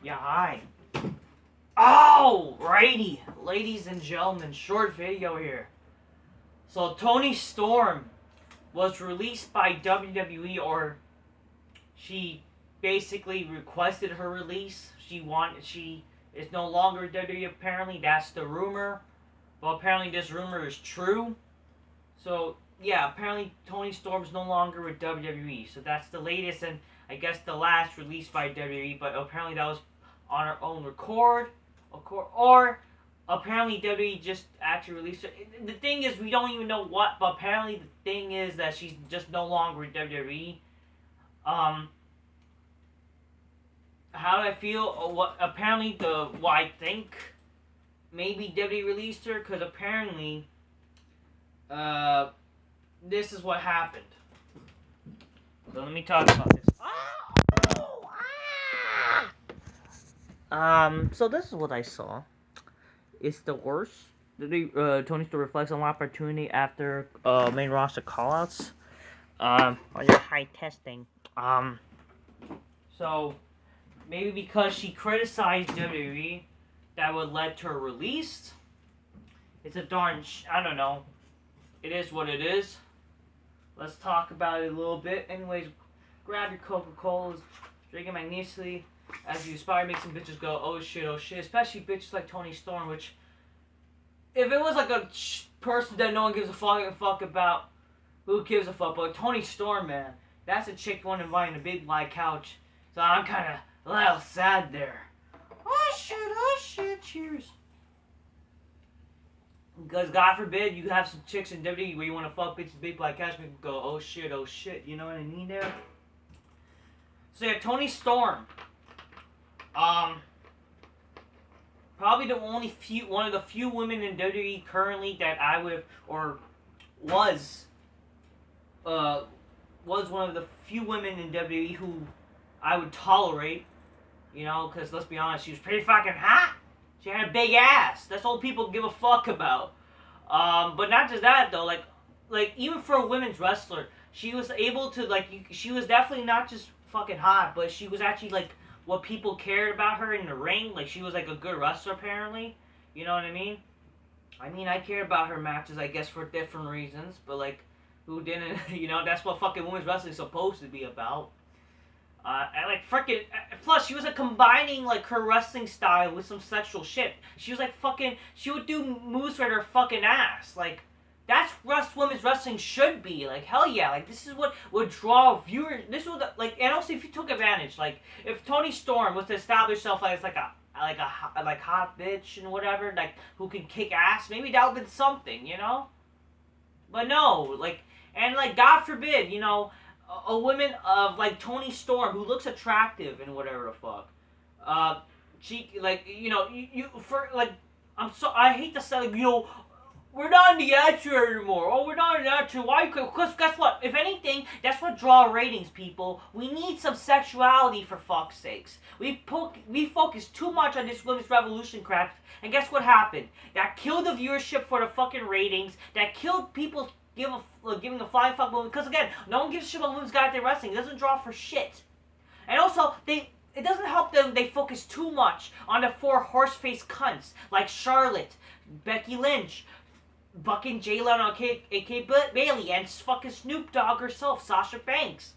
Yeah, hi. Oh, righty. Ladies and gentlemen, short video here. So, Toni Storm was released by WWE, or she basically requested her release. She is no longer WWE, apparently. That's the rumor. Well, apparently this rumor is true. So, yeah, apparently Toni Storm's no longer with WWE. So that's the latest and I guess the last release by WWE, but apparently that was on her own record. Or apparently WWE just actually released her. The thing is, we don't even know what, but apparently the thing is that she's just no longer with WWE. How do I feel? What apparently what I think maybe WWE released her because apparently this is what happened. So let me talk about this. So this is what I saw. It's the worst. Tony still reflects on opportunity after main roster callouts. On your high testing. So maybe because she criticized WWE, that would lead to her release. It's a darn. I don't know. It is what it is. Let's talk about it a little bit. Anyways, grab your Coca-Colas, drink it magnificently as you aspire, make some bitches go, oh shit, oh shit. Especially bitches like Toni Storm, which, if it was like a person that no one gives a fuck about, who gives a fuck? But Toni Storm, man, that's a chick you want to invite on a big white couch. So I'm kind of a little sad there. Oh shit, cheers. Because God forbid you have some chicks in WWE where you want to fuck bitches big black couch, make them go, oh shit, you know what I mean there? So yeah, Toni Storm. Probably one of the few women in WWE currently that I would, or was one of the few women in WWE who I would tolerate, you know, because let's be honest, she was pretty fucking hot. She had a big ass. That's all people give a fuck about. But not just that though. Like even for a women's wrestler, she was able to she was definitely not just fucking hot, but she was actually like what people cared about her in the ring. Like she was like a good wrestler apparently. You know what I mean? I mean I cared about her matches, I guess, for different reasons. But like, who didn't? You know, that's what fucking women's wrestling is supposed to be about. And like freaking, plus she was like combining like her wrestling style with some sexual shit. She was like fucking, she would do moves with her fucking ass. Like, that's women's wrestling should be. Like, hell yeah. Like, this is what would draw viewers. This would, like, and also if you took advantage, like, if Toni Storm was to establish herself as like a hot bitch and whatever, like, who can kick ass, maybe that would have been something, you know? But no, like, and like, God forbid, you know, a woman of like Toni Storm who looks attractive and whatever the fuck, she like, you know, you for like, I hate to say, like, you know, we're not in the action anymore. Oh, we're not in the action. Why? Because guess what? If anything, that's what draw ratings, people. We need some sexuality, for fuck's sakes. We focus too much on this women's revolution crap, and guess what happened? That killed the viewership for the fucking ratings. That killed people giving a flying fuck woman. Because again, no one gives a shit about women's goddamn wrestling. It doesn't draw for shit. And also, it doesn't help them. They focus too much on the four horse-faced cunts like Charlotte, Becky Lynch, fucking Jay Leno, aka Bailey, and fucking Snoop Dogg herself, Sasha Banks.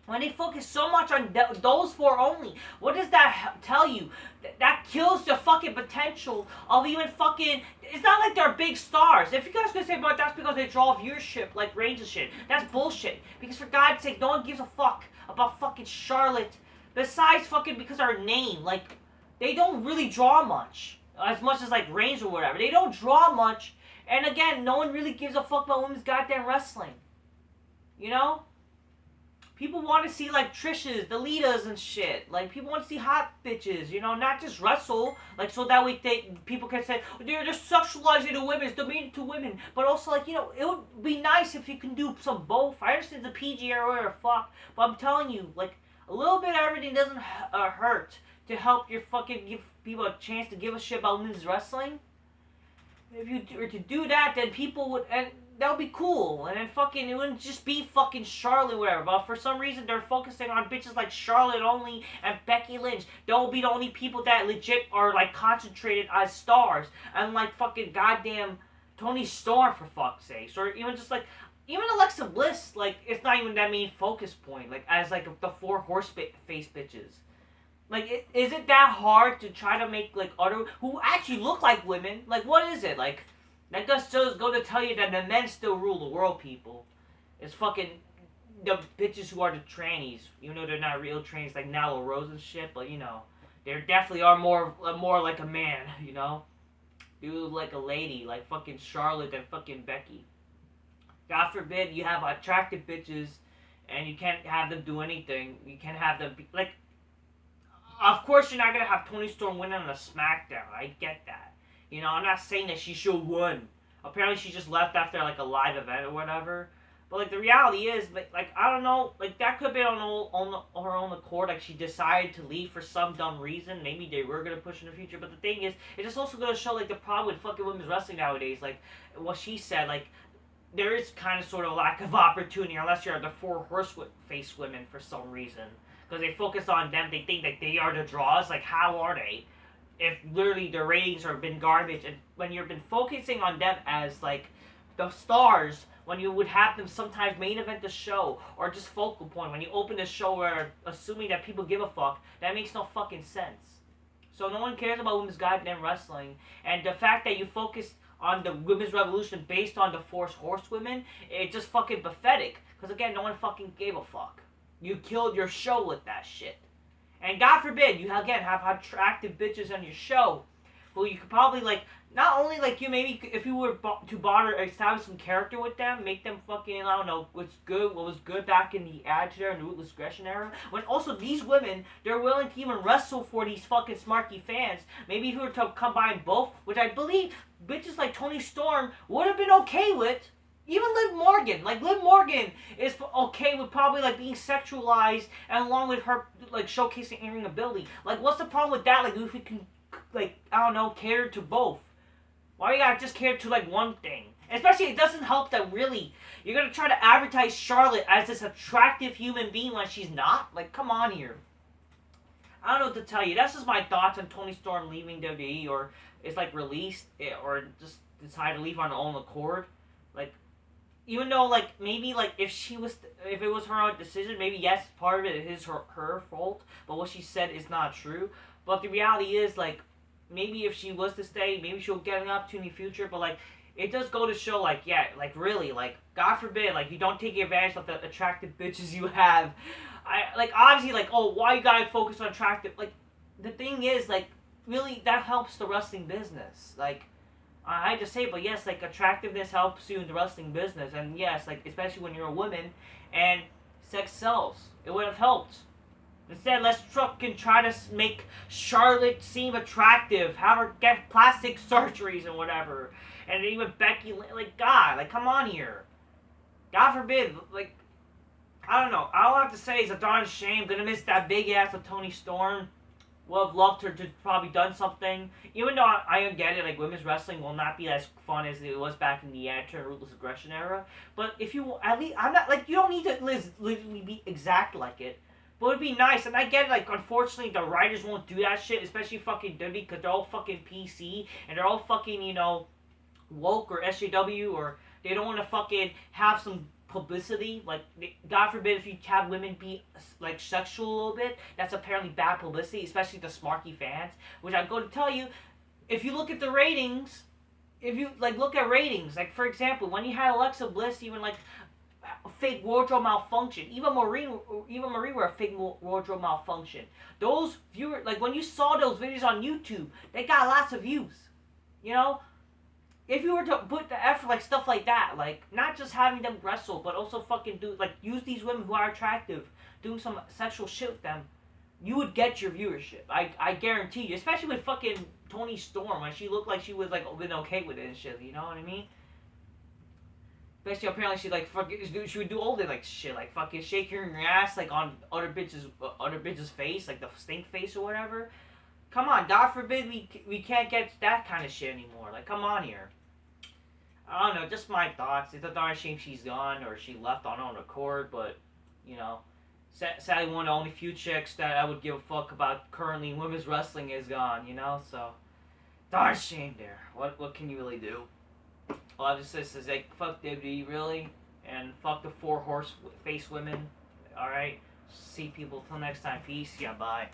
When they focus so much on those four only, what does that tell you? That kills the fucking potential of even fucking. It's not like they're big stars. If you guys gonna say about that's because they draw viewership like range and shit, that's bullshit. Because for God's sake, no one gives a fuck about fucking Charlotte. Besides fucking because of her name, like they don't really draw much as like Reigns or whatever. They don't draw much. And again, no one really gives a fuck about women's goddamn wrestling. You know? People want to see, like, Trish's, the Litas and shit. Like, people want to see hot bitches, you know, not just wrestle. Like, so that way people can say, they're sexualizing the women, it's demeaning to women. But also, like, you know, it would be nice if you can do some both. I understand the PG or whatever, fuck. But I'm telling you, like, a little bit of everything doesn't hurt to help your fucking give people a chance to give a shit about women's wrestling. If you were to do that, then people would, and that would be cool. And then fucking, it wouldn't just be fucking Charlotte or whatever. But for some reason, they're focusing on bitches like Charlotte only and Becky Lynch. They'll be the only people that legit are, like, concentrated as stars. And, like, fucking goddamn Toni Storm, for fuck's sake. Or even just, like, even Alexa Bliss, like, it's not even that main focus point. Like, as, like, the four face bitches. Like, is it that hard to try to make, like, other, who actually look like women? Like, what is it? Like, that just go to tell you that the men still rule the world, people. It's fucking the bitches who are the trannies. Even though they're not real trannies, like Nyla Rose and shit, but, you know, they definitely are more like a man, you know? Dude, like a lady, like fucking Charlotte and fucking Becky. God forbid you have attractive bitches and you can't have them do anything. You can't have them be, like, of course, you're not going to have Toni Storm win on a SmackDown. I get that. You know, I'm not saying that she should win. Apparently, she just left after, like, a live event or whatever. But, like, the reality is, like I don't know. Like, that could be on her own accord. Like, she decided to leave for some dumb reason. Maybe they were going to push in the future. But the thing is, it's just also going to show, like, the problem with fucking women's wrestling nowadays. Like, what she said, like, there is kind of sort of lack of opportunity unless you're the four face women for some reason. Because they focus on them, they think that they are the draws. Like, how are they? If literally their ratings have been garbage, and when you've been focusing on them as, like, the stars, when you would have them sometimes main event the show, or just focal point, when you open the show where, assuming that people give a fuck, that makes no fucking sense. So no one cares about women's goddamn wrestling, and the fact that you focus on the women's revolution based on the four horsewomen, it's just fucking pathetic. Because again, no one fucking gave a fuck. You killed your show with that shit. And God forbid, you again have attractive bitches on your show who you could probably, like, not only, like, you maybe, if you were to bother establish some character with them, make them fucking, I don't know, what was good back in the Attitude Era and the Ruthless Aggression Era, when also these women, they're willing to even wrestle for these fucking smarky fans. Maybe if you were to combine both, which I believe bitches like Toni Storm would have been okay with. Even Liv Morgan. Like, Liv Morgan is okay with probably, like, being sexualized and along with her, like, showcasing in-ring ability. Like, what's the problem with that? Like, if we can, like, I don't know, cater to both. Why you gotta just cater to, like, one thing? Especially, it doesn't help that, really, you're gonna try to advertise Charlotte as this attractive human being when she's not? Like, come on here. I don't know what to tell you. That's just my thoughts on Toni Storm leaving WWE, or it's, like, released, or just decided to leave on her own accord. Like, even though, like, maybe, like, if it was her own decision, maybe, yes, part of it is her fault, but what she said is not true. But the reality is, like, maybe if she was to stay, maybe she'll get an opportunity in the future, but, like, it does go to show, like, yeah, like, really, like, God forbid, like, you don't take advantage of the attractive bitches you have. Like, obviously, like, oh, why you gotta focus on attractive, like, the thing is, like, really, that helps the wrestling business, like, I hate to say it, but yes, like, attractiveness helps you in the wrestling business, and yes, like, especially when you're a woman, and sex sells. It would have helped. Instead, let's fucking try to make Charlotte seem attractive, have her get plastic surgeries and whatever, and even Becky, like, God, like, come on here. God forbid, like, I don't know, all I have to say is a darn shame, gonna miss that big ass of Toni Storm. Would have loved her to probably done something. Even though I get it, like, women's wrestling will not be as fun as it was back in the Attitude and Ruthless Aggression Era. But if you, at least, I'm not, like, you don't need to literally be exact like it. But it'd be nice, and I get it, like, unfortunately, the writers won't do that shit, especially fucking WWE, because they're all fucking PC, and they're all fucking, you know, woke or SJW, or they don't want to fucking have some publicity. Like, God forbid if you have women be, like, sexual a little bit, that's apparently bad publicity, especially the smarky fans, which I go to tell you, if you look at the ratings, if you, like, look at ratings, like, for example, when you had Alexa Bliss, even, like, fake wardrobe malfunction, even Marie were a fake wardrobe malfunction, those viewers, like, when you saw those videos on YouTube, they got lots of views, you know? If you were to put the effort, like, stuff like that, like, not just having them wrestle, but also fucking do, like, use these women who are attractive, doing some sexual shit with them, you would get your viewership. I guarantee you. Especially with fucking Toni Storm, when she looked like she was, like, been okay with it and shit, you know what I mean? Especially apparently she, like, fucking, she would do all the, like, shit, like, fucking shaking her ass, like, on other bitches' face, like, the stink face or whatever. Come on, God forbid we can't get that kind of shit anymore. Like, come on here. I don't know, just my thoughts. It's a darn shame she's gone or she left on her own accord, but, you know, sadly one of the only few chicks that I would give a fuck about currently in women's wrestling is gone, you know, so darn shame there. What can you really do? Well, I just says like fuck WWE really, and fuck the four horse face women. All right, see people till next time. Peace. Yeah, bye.